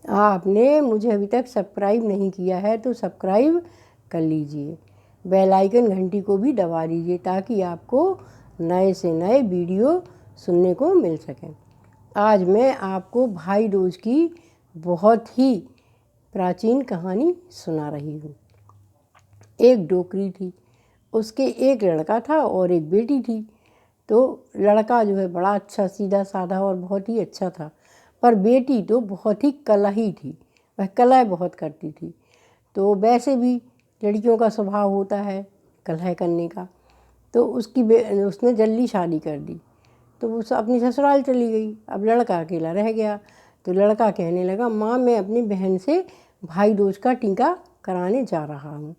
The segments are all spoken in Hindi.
आपने मुझे अभी तक सब्सक्राइब नहीं किया है तो सब्सक्राइब कर लीजिए, बेल आइकन घंटी को भी दबा दीजिए ताकि आपको नए से नए वीडियो सुनने को मिल सकें। आज मैं आपको भाई दूज की बहुत ही प्राचीन कहानी सुना रही हूँ। एक डोकरी थी, उसके एक लड़का था और एक बेटी थी। तो लड़का जो है बड़ा अच्छा सीधा साधा और बहुत ही अच्छा था, पर बेटी तो बहुत ही कलही थी, वह कलह बहुत करती थी। तो वैसे भी लड़कियों का स्वभाव होता है कलह करने का। तो उसने जल्दी शादी कर दी, तो वो अपनी ससुराल चली गई। अब लड़का अकेला रह गया। तो लड़का कहने लगा, माँ मैं अपनी बहन से भाई दूज का टीका कराने जा रहा हूँ।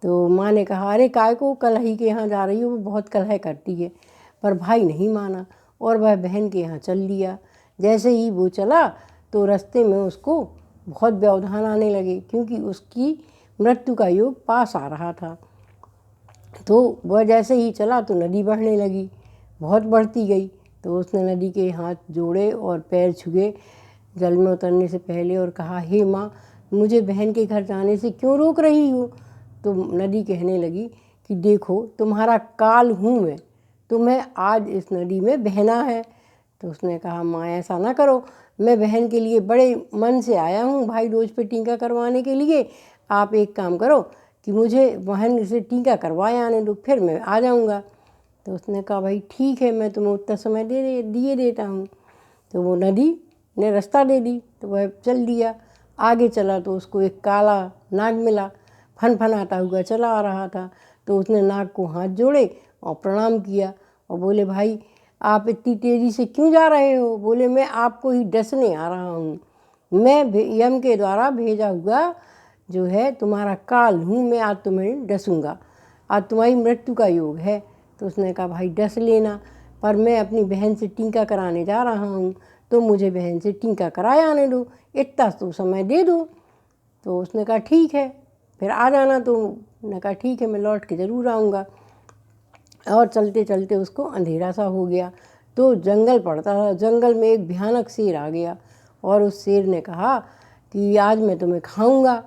तो माँ ने कहा, अरे काय को कलही के यहाँ जा रही हो, वो बहुत कलह करती है। पर भाई नहीं माना और वह बहन के यहाँ चल लिया। जैसे ही वो चला तो रास्ते में उसको बहुत व्यवधान आने लगे, क्योंकि उसकी मृत्यु का योग पास आ रहा था। तो वह जैसे ही चला तो नदी बढ़ने लगी, बहुत बढ़ती गई। तो उसने नदी के हाथ जोड़े और पैर छुए जल में उतरने से पहले और कहा, हे माँ, मुझे बहन के घर जाने से क्यों रोक रही हो? तो नदी कहने लगी कि देखो, तुम्हारा काल हूँ मैं, तुम्हें आज इस नदी में बहना है। तो उसने कहा, माँ ऐसा ना करो, मैं बहन के लिए बड़े मन से आया हूँ भाई दूज पे टीका करवाने के लिए। आप एक काम करो कि मुझे बहन से टीका करवाए आने दो, फिर मैं आ जाऊँगा। तो उसने कहा, भाई ठीक है, मैं तुम्हें उतना समय दिए देता हूँ। तो वो नदी ने रास्ता दे दी, तो वह चल दिया। आगे चला तो उसको एक काला नाग मिला, फनफनाता हुआ चला आ रहा था। तो उसने नाग को हाथ जोड़े और प्रणाम किया और बोले, भाई आप इतनी तेज़ी से क्यों जा रहे हो? बोले, मैं आपको ही डसने आ रहा हूँ, मैं यम के द्वारा भेजा हुआ जो है तुम्हारा काल हूँ, मैं आज तुम्हें डसूँगा, आज तुम्हारी मृत्यु का योग है। तो उसने कहा, भाई डस लेना, पर मैं अपनी बहन से टीका कराने जा रहा हूँ, तो मुझे बहन से टीका कराए आने दो, इतना तो समय दे दो। तो उसने कहा, ठीक है, फिर आ जाना। तो उसने कहा, ठीक है, मैं लौट के ज़रूर आऊँगा। और चलते चलते उसको अंधेरा सा हो गया। तो जंगल पड़ता था, जंगल में एक भयानक शेर आ गया और उस शेर ने कहा कि आज मैं तुम्हें खाऊंगा।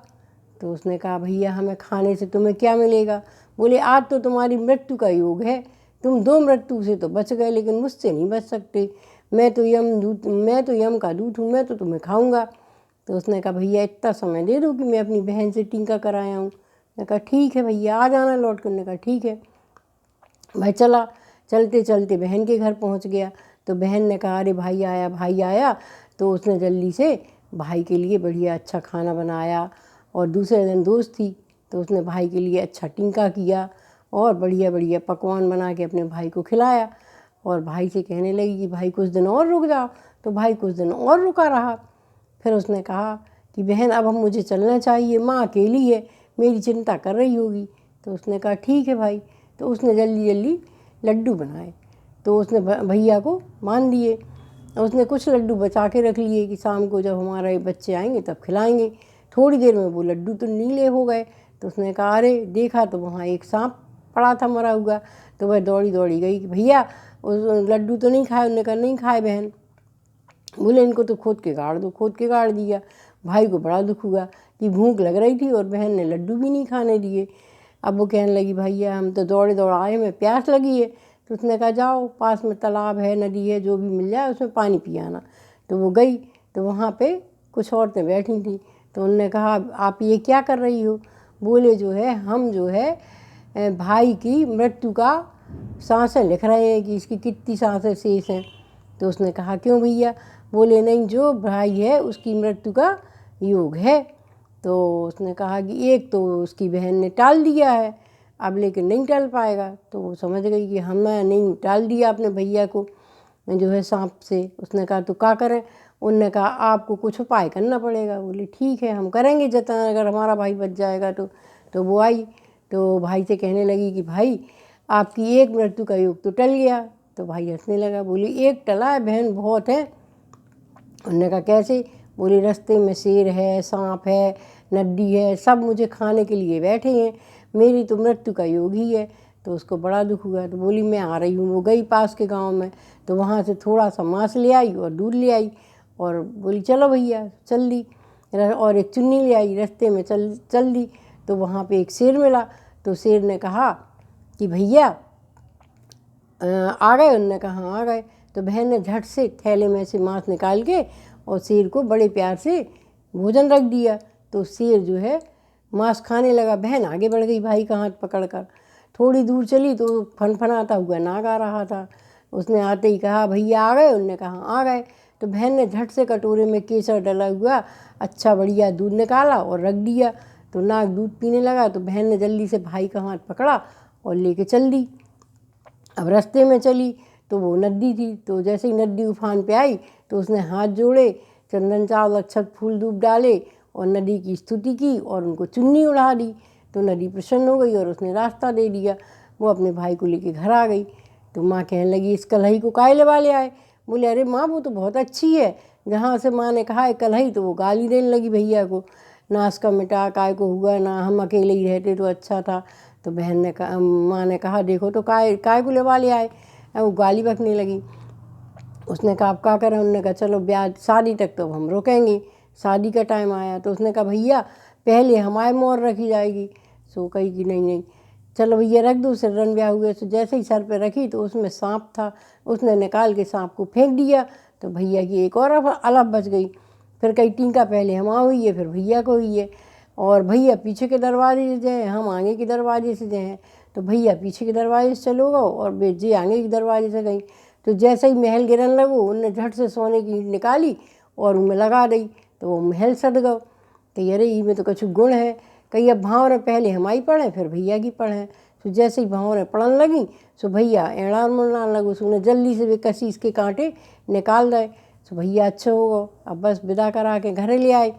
तो उसने कहा, भैया हमें खाने से तुम्हें क्या मिलेगा? बोले, आज तो तुम्हारी मृत्यु का योग है, तुम 2 मृत्यु से तो बच गए, लेकिन मुझसे नहीं बच सकते, मैं तो यम का दूत हूँ, मैं तो तुम्हें खाऊंगा। तो उसने कहा, भैया इतना समय दे दो कि मैं अपनी बहन से टीका कराया हूँ। मैंने कहा, ठीक है भैया, आ जाना लौट कर। ने कहा, ठीक है। भाई चला, चलते चलते बहन के घर पहुंच गया। तो बहन ने कहा, अरे भाई आया, भाई आया। तो उसने जल्दी से भाई के लिए बढ़िया अच्छा खाना बनाया। और दूसरे दिन दोस्त थी, तो उसने भाई के लिए अच्छा टीका किया और बढ़िया बढ़िया पकवान बना के अपने भाई को खिलाया। और भाई से कहने लगी कि भाई कुछ दिन और रुक जाओ। तो भाई कुछ दिन और रुका रहा। फिर उसने कहा कि बहन अब हम मुझे चलना चाहिए, माँ अकेली है, मेरी चिंता कर रही होगी। तो उसने कहा, ठीक है भाई। तो उसने जल्दी जल्दी लड्डू बनाए, तो उसने भैया को मान दिए। उसने कुछ लड्डू बचा के रख लिए कि शाम को जब हमारे बच्चे आएंगे तब खिलाएंगे। थोड़ी देर में वो लड्डू तो नीले हो गए। तो उसने कहा, अरे देखा तो वहाँ एक सांप पड़ा था मरा हुआ। तो वह दौड़ी दौड़ी गई कि भैया उस लड्डू तो नहीं खाए? उन्होंने कहा, नहीं खाए बहन। बोले, इनको तो खोद के गाड़ दो। खोद के गाड़ दिया। भाई को बड़ा दुख हुआ कि भूख लग रही थी और बहन ने लड्डू भी नहीं खाने दिए। अब वो कहने लगी, भैया हम तो दौड़े दौड़ आए, हमें प्यास लगी है। तो उसने कहा, जाओ पास में तालाब है, नदी है, जो भी मिल जाए उसमें पानी पी आना। तो वो गई, तो वहाँ पे कुछ औरतें बैठी थी। तो उनने कहा, आप ये क्या कर रही हो? बोले, जो है हम जो है भाई की मृत्यु का सांसें लिख रहे हैं कि इसकी कितनी सांसें शेष हैं। तो उसने कहा, क्यों भैया? बोले, नहीं, जो भाई है उसकी मृत्यु का योग है। तो उसने कहा कि एक तो उसकी बहन ने टाल दिया है, अब लेकिन नहीं टाल पाएगा। तो वो समझ गई कि हमने नहीं टाल दिया अपने भैया को जो है सांप से। उसने कहा, तो क्या करें? उनने कहा, आपको कुछ उपाय करना पड़ेगा। बोले, ठीक है, हम करेंगे जतन, अगर हमारा भाई बच जाएगा तो। तो वो आई, तो भाई से कहने लगी कि भाई आपकी एक मृत्यु का योग तो टल गया। तो भाई हंसने लगा। बोली, एक टला है बहन, बहुत है। उन्होंने कहा, कैसे? बोली, रास्ते में शेर है, सांप है, नड्डी है, सब मुझे खाने के लिए बैठे हैं, मेरी तो मृत्यु का योग ही है। तो उसको बड़ा दुख हुआ। तो बोली, मैं आ रही हूँ। वो गई पास के गांव में, तो वहाँ से थोड़ा सा मांस ले आई और दूध ले आई और बोली, चलो भैया, चल दी। और एक चुन्नी ले आई। रास्ते में चल दी तो वहाँ पे एक शेर मिला। तो शेर ने कहा कि भैया आ गए? उन्होंने कहा हाँ आ गए। तो बहन ने झट से थैले में से मांस निकाल के और शेर को बड़े प्यार से भोजन रख दिया। तो शेर जो है मांस खाने लगा। बहन आगे बढ़ गई भाई का हाथ पकड़कर। थोड़ी दूर चली तो फनफनाता हुआ नाग आ रहा था। उसने आते ही कहा भैया आ गए? उन्होंने कहा आ गए। तो बहन ने झट से कटोरे में केसर डला हुआ अच्छा बढ़िया दूध निकाला और रख दिया। तो नाग दूध पीने लगा। तो बहन ने जल्दी से भाई का हाथ पकड़ा और लेके चल दी। अब रास्ते में चली तो वो नदी थी। तो जैसे ही नदी उफान पे आई तो उसने हाथ जोड़े, चंदन चावल अक्षत फूल धूप डाले और नदी की स्तुति की और उनको चुन्नी उड़ा दी। तो नदी प्रसन्न हो गई और उसने रास्ता दे दिया। वो अपने भाई को लेके घर आ गई। तो माँ कहने लगी इस कलही को काहे ले वाले आए? बोले अरे माँ वो तो बहुत अच्छी है। जहाँ से माँ ने कहा है कलही तो वो गाली देने लगी भैया को, नाश का मिटा काय को हुआ ना, हम अकेले ही रहते तो अच्छा था। तो बहन ने कहा, माँ ने कहा देखो तो काय को ले वाले आए। वो गाली बकने लगी। उसने कहा आप क्या करें? उन्होंने कहा चलो ब्याह शादी तक तो हम रोकेंगे। शादी का टाइम आया तो उसने कहा भैया पहले हमारे मोहर रखी जाएगी। सो कही कि नहीं नहीं चलो भैया रख दो। सिरन ब्याह हुए तो जैसे ही सर पे रखी तो उसमें सांप था। उसने निकाल के सांप को फेंक दिया। तो भैया की एक और अलग बच गई। फिर कहीं टीका पहले हम हुई है फिर भैया को हुई है। और भैया पीछे के दरवाजे से जाए, हम आगे के दरवाजे से जाए। तो भैया पीछे के दरवाजे से चलो गो और बेजी आगे के दरवाजे से गई। तो जैसे ही महल गिरन लगो उनने झट से सोने की ईंट निकाली और उनमें लगा दी। तो वो महल सद गो। कही अरे इसमें तो कुछ गुण है। कही अब भावरें पहले हमारी पढ़ें फिर भैया की पढ़ें। तो जैसे ही भावरें पढ़न लगी सो भैया एड़ा मुड़ना लगो। सो उन्हें जल्दी से वे कसीस के कांटे निकाल दे। सो भैया अच्छा होगा। अब बस विदा करा के घरे ले आए।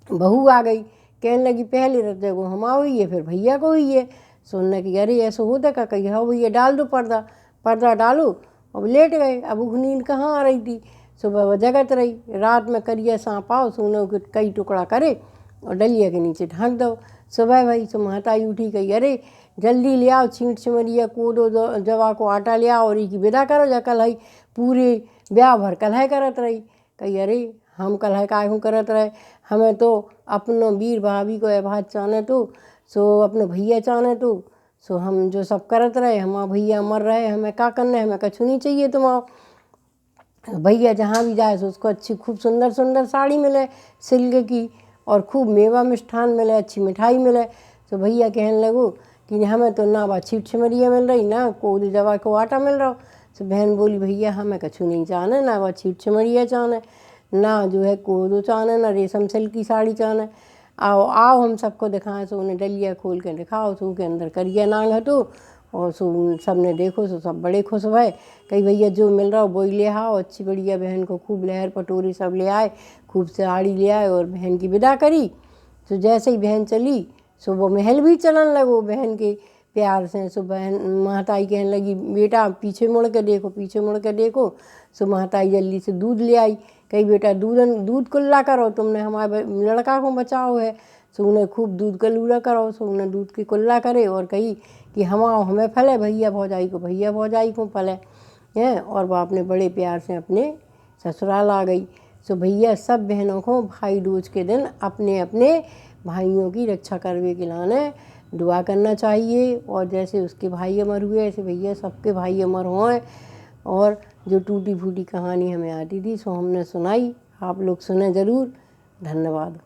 बहू आ गई कहने लगी पहले रते को हम हुई है फिर भैया को हुई है। सुनने की अरे ऐसा होता का? कही हाँ भैया डाल दो पर्दा। पर्दा डालो। अब लेट गए। अब नींद कहाँ आ रही थी। सुबह वह जगत रही। रात में करिया सांप आओ सोने के कई टुकड़ा करे और डलिया के नीचे ढांक दो। सुबह भाई सो माताई उठी कही अरे जल्दी ले आओ छींट छिमरिया कूदो जवा को आटा ले आओ और की विदा करो जा कल पूरे ब्याह भर कलह करत रही। कही अरे हम कलह काहू करत रहे? हमें तो अपनो वीर भाभी को एभाज चाने तो सो अपने भैया चाने तो सो हम जो सब करत रहे हमारा भैया मर रहे हमें क्या करना है? हमें कछु नहीं चाहिए तुम्हारा। भैया जहाँ भी जाए सो उसको अच्छी खूब सुंदर सुंदर साड़ी मिले सिल्क की और खूब मेवा मिष्ठान मिले, अच्छी मिठाई मिले। तो भैया कहने लगो कि हमें तो ना बा छीट छिमरिया मिल रही ना कोद जवा को आटा मिल रहा। तो बहन बोली भैया हमें कछु नहीं चाहने, ना बा छीट छिमरिया चाहने, ना जो है कोदो चाहने, ना रेशम सिल्क की साड़ी चाहने। आओ आओ हम सबको दिखाएं। सो उन्हें डलिया खोल के दिखाओ। सो के अंदर करिया नांग हटो और सो सब ने देखो सो सब बड़े खुश भये। कही भैया जो मिल रहा हो वही ले आओ। अच्छी बढ़िया बहन को खूब लहर पटोरी सब ले आए, खूब साड़ी ले आए और बहन की विदा करी। तो जैसे ही बहन चली सो वो महल भी चलन लगो बहन के प्यार से। सो बहन महताई कहने लगी बेटा पीछे मुड़ के देखो, पीछे मुड़ के देखो। सो महताई जल्दी से दूध ले आई। कही बेटा दूध कुल्ला करो, तुमने हमारे लड़का को बचाओ है। सो उन्हें खूब दूध कलूला करो। सो उन्हें दूध की कुल्ला करे और कही कि हमें फले भैया भौजाई को फले हैं। और वह अपने बड़े प्यार से अपने ससुराल आ गई। सो भैया सब बहनों को भाई दूज के दिन अपने अपने भाइयों की रक्षा करने के लाने दुआ करना चाहिए। और जैसे उसके भाई अमर हुए ऐसे भैया सबके भाई अमर हों। और जो टूटी फूटी कहानी हमें आती थी सो हमने सुनाई, आप लोग सुने ज़रूर। धन्यवाद।